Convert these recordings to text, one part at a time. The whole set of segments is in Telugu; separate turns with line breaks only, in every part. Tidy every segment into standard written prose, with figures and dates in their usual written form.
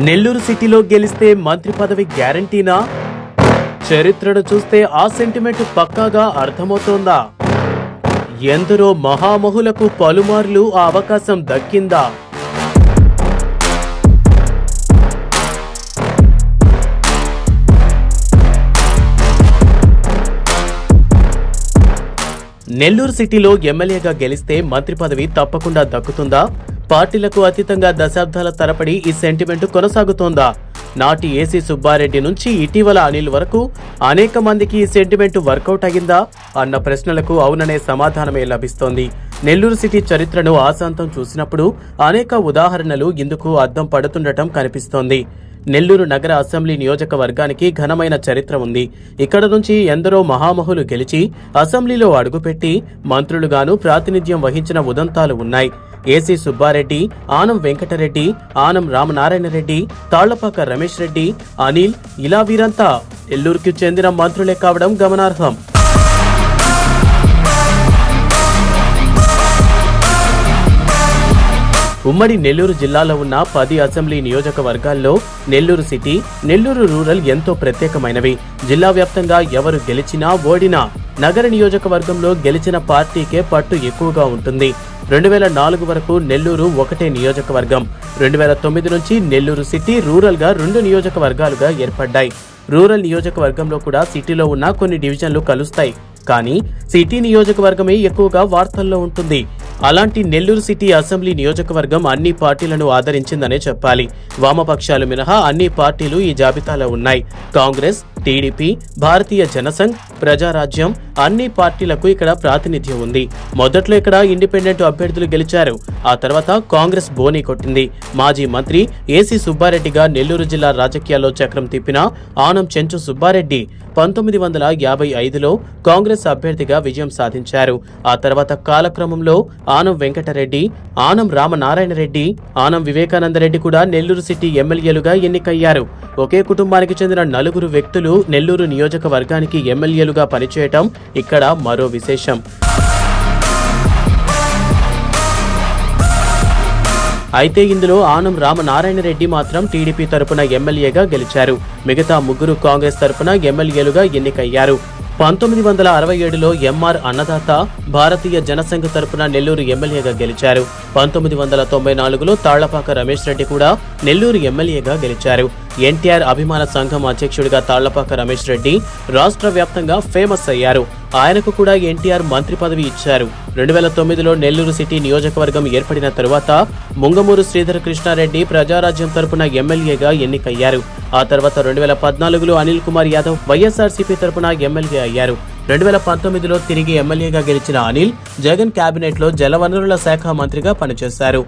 నెల్లూరు సిటీలో గెలిస్తే మంత్రి పదవి గ్యారంటీనా? చరిత్రను చూస్తే ఆ సెంటిమెంట్ పక్కాగా అర్థమవుతోందా? ఎందరో మహామహులకు పలుమార్లు ఆ అవకాశం దక్కిందా? నెల్లూరు సిటీలో ఎమ్మెల్యేగా గెలిస్తే మంత్రి పదవి తప్పకుండా దక్కుతుందా? పార్టీలకు అతీతంగా దశాబ్దాల తరబడి ఈ సెంటిమెంట్ కొనసాగుతోందా? నాటి ఏసీ సుబ్బారెడ్డి నుంచి ఇటీవల అనిల్ వరకు అనేక మందికి ఈ సెంటిమెంట్ వర్కౌట్ అయిందా అన్న ప్రశ్నలకు అవుననే సమాధానమే లభిస్తోంది. నెల్లూరు సిటీ చరిత్రను ఆశాంతం చూసినప్పుడు అనేక ఉదాహరణలు ఇందుకు అద్దం పడుతుండటం కనిపిస్తోంది. నెల్లూరు నగర అసెంబ్లీ నియోజకవర్గానికి ఘనమైన చరిత్ర ఉంది. ఇక్కడ నుంచి ఎందరో మహామహులు గెలిచి అసెంబ్లీలో అడుగుపెట్టి మంత్రులుగాను ప్రాతినిధ్యం వహించిన ఉదంతాలు ఉన్నాయి. ఏసీ సుబ్బారెడ్డి, ఆనం వెంకటరెడ్డి, ఆనం రామనారాయణ రెడ్డి, తాళ్లపాక రమేష్ రెడ్డి, అనిల్ ఇలా వీరంతా నెల్లూరుకు చెందిన మంత్రులే కావడం గమనార్హం. ఉమ్మడి నెల్లూరు జిల్లాలో ఉన్న 10 అసెంబ్లీ నియోజకవర్గాల్లో నెల్లూరు సిటీ, నెల్లూరు రూరల్ ఎంతో ప్రత్యేకమైనవి. జిల్లా వ్యాప్తంగా ఎవరు గెలిచినా ఓడినా నగర నియోజకవర్గంలో గెలిచిన పార్టీకే పట్టు ఎక్కువగా ఉంటుంది. 2004 వరకు నెల్లూరు ఒకటే నియోజకవర్గం. 2009 నుంచి నెల్లూరు సిటీ, రూరల్ గా 2 నియోజకవర్గాలుగా ఏర్పడ్డాయి. రూరల్ నియోజకవర్గంలో కూడా సిటీలో ఉన్న కొన్ని డివిజన్లు కలుస్తాయి. కానీ సిటీ నియోజకవర్గమే ఎక్కువగా వార్తల్లో ఉంటుంది. అలాంటి నెల్లూరు సిటీ అసెంబ్లీ నియోజకవర్గం అన్ని పార్టీలను ఆదరించిందనే చెప్పాలి. వామపక్షాలు మినహా అన్ని పార్టీలు ఈ జాబితాలో ఉన్నాయి. కాంగ్రెస్, టీడీపీ, భారతీయ జనసంఘ్, ప్రజారాజ్యం అన్ని పార్టీలకు ఇక్కడ ప్రాతినిధ్యం ఉంది. మొదట్లో ఇక్కడ ఇండిపెండెంట్ అభ్యర్థులు గెలిచారు. ఆ తర్వాత కాంగ్రెస్ బోనీ కొట్టింది. మాజీ మంత్రి ఏసీ సుబ్బారెడ్డిగా నెల్లూరు జిల్లా రాజకీయాల్లో చక్రం తిప్పిన ఆనం చెంచు సుబ్బారెడ్డి 1955లో కాంగ్రెస్ అభ్యర్థిగా విజయం సాధించారు. ఆ తర్వాత కాలక్రమంలో ఆనం వెంకటరెడ్డి, ఆనం రామనారాయణ రెడ్డి, ఆనం వివేకానందరెడ్డి కూడా నెల్లూరు సిటీ ఎమ్మెల్యేలుగా ఎన్నికయ్యారు. ఒకే కుటుంబానికి చెందిన 4 వ్యక్తులు నెల్లూరు నియోజకవర్గానికి ఎమ్మెల్యేలుగా పనిచేయటం ఇక్కడ మరో విశేషం. అయితే ఇందులో ఆనం రామనారాయణ రెడ్డి మాత్రం టీడీపీ తరపున ఎమ్మెల్యేగా గెలిచారు. మిగతా 3 కాంగ్రెస్ తరపున ఎమ్మెల్యేలుగా ఎన్నికయ్యారు. 1967లో ఎంఆర్ అన్నదాత భారతీయ జనసంఘ్ తరపున నెల్లూరు ఎమ్మెల్యేగా గెలిచారు. 1994లో తాళ్లపాక రమేష్ రెడ్డి కూడా నెల్లూరు ఎమ్మెల్యేగా గెలిచారు. ఎన్టీఆర్ అభిమాన సంఘం అధ్యక్షుడిగా తాళ్లపాక రమేష్ రెడ్డి రాష్ట్ర వ్యాప్తంగా ఫేమస్ అయ్యారు. ఆయనకు కూడా ఎన్టీఆర్ మంత్రి పదవి ఇచ్చారు. 2009లో నెల్లూరు సిటీ నియోజకవర్గం ఏర్పడిన తరువాత ముంగమూరు శ్రీధర కృష్ణారెడ్డి ప్రజారాజ్యం తరపున ఎమ్మెల్యేగా ఎన్నికయ్యారు. ఆ తర్వాత 2014లో అనిల్ కుమార్ యాదవ్ వైఎస్ఆర్సీపీ తరపున ఎమ్మెల్యే అయ్యారు. 2019లో తిరిగి ఎమ్మెల్యేగా గెలిచిన అనిల్ జగన్ కేబినెట్లో జలవనరుల శాఖ మంత్రిగా పనిచేశారు.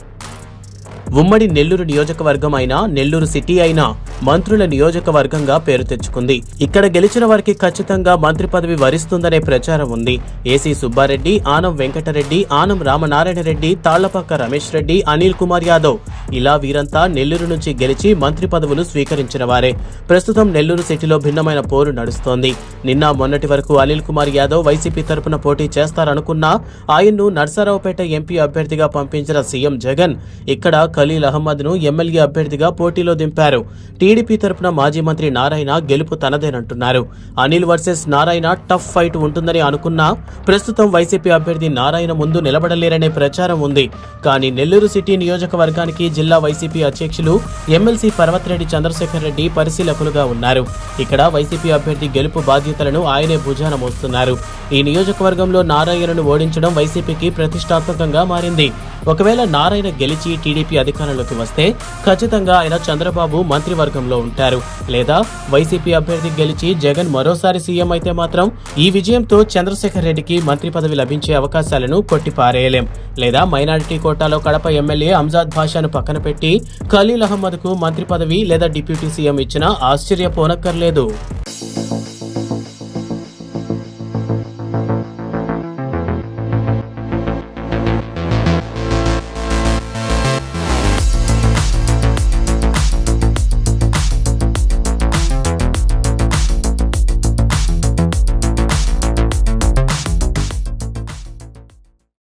ఉమ్మడి నెల్లూరు నియోజకవర్గం అయినా నెల్లూరు సిటీ అయినా మంత్రుల నియోజకవర్గంగా పేరు తెచ్చుకుంది. ఇక్కడ గెలిచిన వారికి ఖచ్చితంగా మంత్రి పదవి వరిస్తుందనే ప్రచారం ఉంది. ఏసీ సుబ్బారెడ్డి, ఆనం వెంకటరెడ్డి, ఆనం రామనారాయణ రెడ్డి, తాళ్లపాక రమేష్ రెడ్డి, అనిల్ కుమార్ యాదవ్ ఇలా వీరంతా నెల్లూరు నుంచి గెలిచి మంత్రి పదవులు స్వీకరించిన వారే. ప్రస్తుతం నెల్లూరు సిటీలో భిన్నమైన పోరు నడుస్తోంది. నిన్న మొన్నటి వరకు అనిల్ కుమార్ యాదవ్ వైసీపీ తరపున పోటీ చేస్తారనుకున్నా ఆయన్ను నర్సారావుపేట ఎంపీ అభ్యర్థిగా పంపించిన సీఎం జగన్ ఇక్కడ ఖలీల్ అహ్మద్ ను ఎమ్మెల్యే అభ్యర్థిగా పోటీలో దింపారు. టీడీపీ తరపున మాజీ మంత్రి నారాయణ గెలుపు తనదేనంటున్నారు. Anil versus Narayana tough fight ఉంటుందని అనుకున్నా ప్రస్తుతం వైసీపీ అభ్యర్థి నారాయణ ముందు నిలబడలేరనే ప్రచారం ఉంది. కానీ నెల్లూరు సిటీ నియోజకవర్గానికి జిల్లా వైసీపీ అధ్యక్షులు ఎమ్మెల్సీ పర్వతిరెడ్డి చంద్రశేఖర్ రెడ్డి పరిశీలకులుగా ఉన్నారు. ఇక్కడ వైసీపీ అభ్యర్థి గెలుపు బాధ్యతలను ఆయనే భుజాన మోస్తున్నారు. ఈ నియోజకవర్గంలో నారాయణను ఓడించడం వైసీపీకి ప్రతిష్టాత్మకంగా మారింది. ఒకవేళ నారాయణ గెలిచి టీడీపీ అధికారంలోకి వస్తే ఖచ్చితంగా ఆయన చంద్రబాబు మంత్రివర్గంలో ఉంటారు. లేదా వైసీపీ అభ్యర్థి గెలిచి జగన్ మరోసారి సీఎం అయితే మాత్రం ఈ విజయంతో చంద్రశేఖర్ రెడ్డికి మంత్రి పదవి లభించే అవకాశాలను కొట్టిపారేయలేం. లేదా మైనారిటీ కోటాలో కడప ఎమ్మెల్యే అంజాద్ భాషాను పక్కన పెట్టి ఖలీల్ అహ్మద్ కు మంత్రి పదవి లేదా డిప్యూటీ సీఎం ఇచ్చినా ఆశ్చర్యపోనక్కర్లేదు.